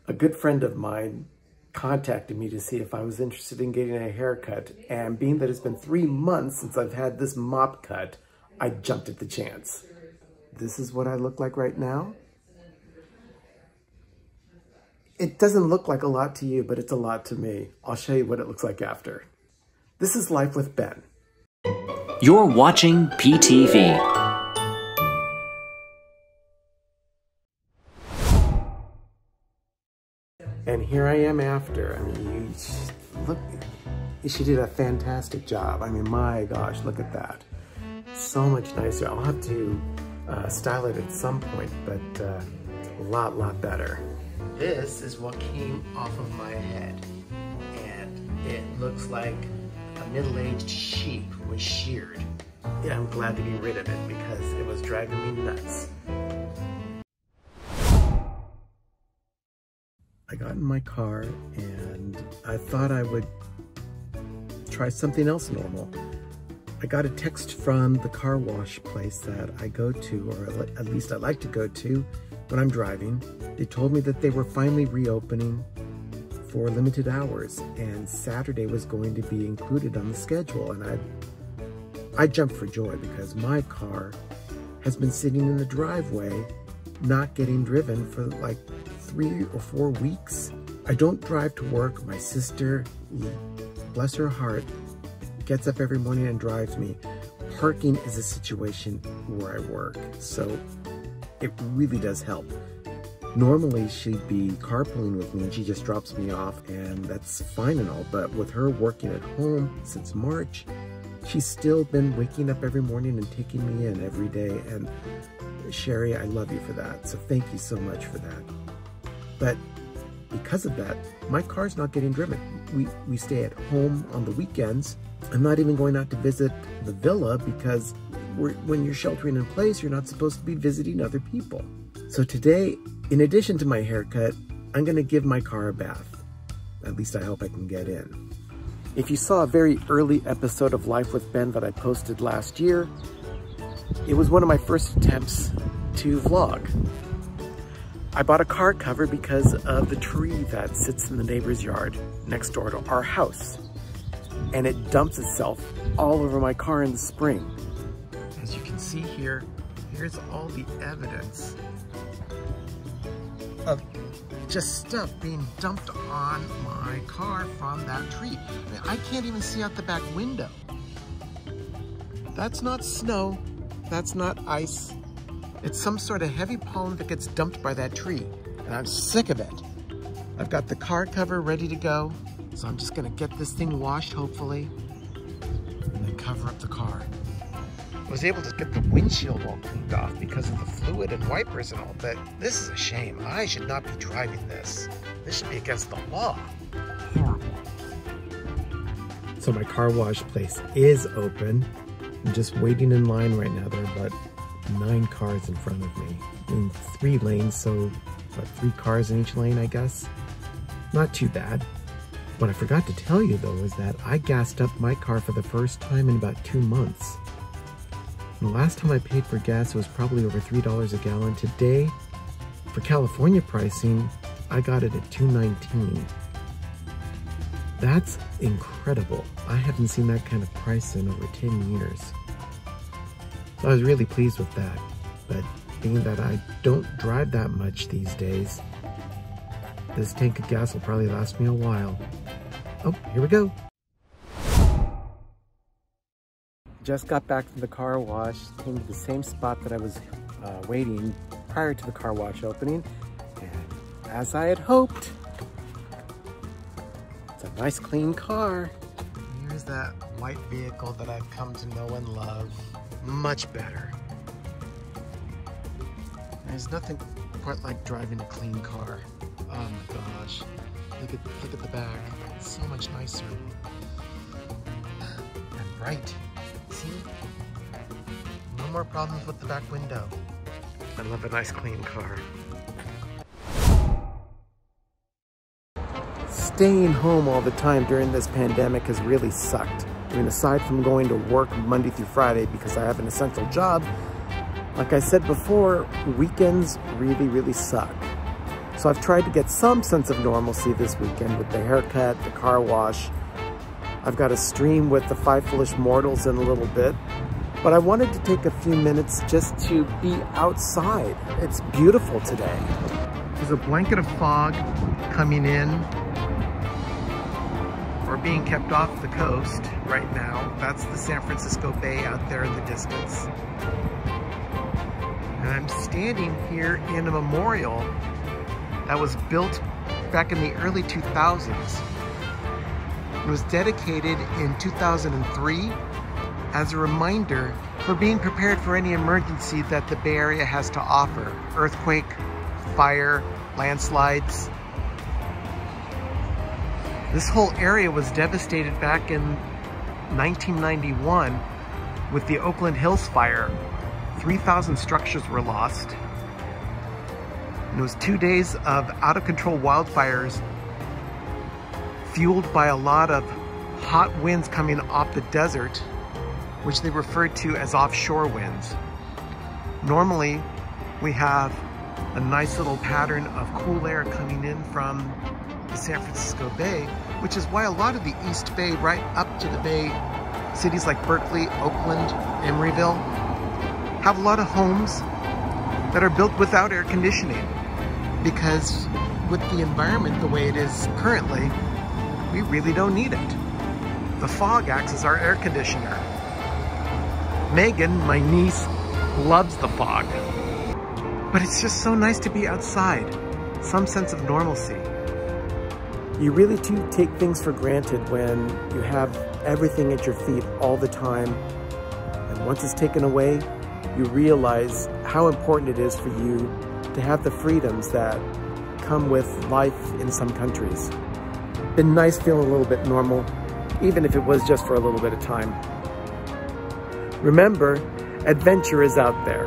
A good friend of mine contacted me to see if I was interested in getting a haircut, and being that it's been 3 months since I've had this mop cut, I jumped at the chance. This is what I look like right now. It doesn't look like a lot to you, but it's a lot to me. I'll show you what it looks like after. This is Life with Ben. You're watching PTV. And here I am after. I mean, she did a fantastic job. I mean, my gosh, look at that. So much nicer. I'll have to style it at some point, but a lot better. This is what came off of my head. And it looks like a middle-aged sheep was sheared. Yeah, I'm glad to be rid of it because it was driving me nuts. I got in my car and I thought I would try something else normal. I got a text from the car wash place that I go to, or at least I like to go to when I'm driving. They told me that they were finally reopening for limited hours and Saturday was going to be included on the schedule. And I jumped for joy because my car has been sitting in the driveway, not getting driven for like 3 or 4 weeks. I don't drive to work. My sister, bless her heart, gets up every morning and drives me. Parking is a situation where I work, so it really does help. Normally she'd be carpooling with me and she just drops me off and that's fine and all, but with her working at home since March, she's still been waking up every morning and taking me in every day. And Sherry, I love you for that. So thank you so much for that. But because of that, my car's not getting driven. We stay at home on the weekends. I'm not even going out to visit the villa because when you're sheltering in place, you're not supposed to be visiting other people. So today, in addition to my haircut, I'm gonna give my car a bath. At least I hope I can get in. If you saw a very early episode of Life with Ben that I posted last year, it was one of my first attempts to vlog. I bought a car cover because of the tree that sits in the neighbor's yard next door to our house. And it dumps itself all over my car in the spring. As you can see here, here's all the evidence of just stuff being dumped on my car from that tree. I mean, I can't even see out the back window. That's not snow, that's not ice. It's some sort of heavy pollen that gets dumped by that tree, and I'm sick of it. I've got the car cover ready to go, so I'm just gonna get this thing washed, hopefully, and then cover up the car. I was able to get the windshield all cleaned off because of the fluid and wipers and all, but this is a shame. I should not be driving this. This should be against the law. Horrible. So my car wash place is open. I'm just waiting in line right now. There are about 9 cars in front of me in 3 lanes, so about 3 cars in each lane, I guess. Not too bad. What I forgot to tell you though is that I gassed up my car for the first time in about 2 months. And the last time I paid for gas, it was probably over $3 a gallon. Today, for California pricing, I got it at $2.19. That's incredible. I haven't seen that kind of price in over 10 years. So I was really pleased with that. But being that I don't drive that much these days, this tank of gas will probably last me a while. Oh, here we go. Just got back from the car wash, came to the same spot that I was waiting prior to the car wash opening. And as I had hoped, it's a nice clean car. Here's that white vehicle that I've come to know and love. Much better. There's nothing quite like driving a clean car. Oh my gosh. Look at the back. It's so much nicer. And bright. See? No more problems with the back window. I love a nice clean car. Staying home all the time during this pandemic has really sucked. I mean, aside from going to work Monday through Friday because I have an essential job, like I said before, weekends really suck. So I've tried to get some sense of normalcy this weekend with the haircut, the car wash. I've got a stream with the Five Foolish Mortals in a little bit, but I wanted to take a few minutes just to be outside. It's beautiful today. There's a blanket of fog coming in or being kept off the coast right now. That's the San Francisco Bay out there in the distance. And I'm standing here in a memorial that was built back in the early 2000s. It was dedicated in 2003 as a reminder for being prepared for any emergency that the Bay Area has to offer. Earthquake, fire, landslides. This whole area was devastated back in 1991 with the Oakland Hills fire. 3,000 structures were lost. And it was 2 days of out-of-control wildfires fueled by a lot of hot winds coming off the desert, which they referred to as offshore winds. Normally, we have a nice little pattern of cool air coming in from the San Francisco Bay, which is why a lot of the East Bay, right up to the Bay, cities like Berkeley, Oakland, Emeryville, have a lot of homes that are built without air conditioning, because with the environment the way it is currently, we really don't need it. The fog acts as our air conditioner. Megan, my niece, loves the fog. But it's just so nice to be outside. Some sense of normalcy. You really do take things for granted when you have everything at your feet all the time. And once it's taken away, you realize how important it is for you to have the freedoms that come with life in some countries. Been nice feeling a little bit normal, even if it was just for a little bit of time. Remember, adventure is out there.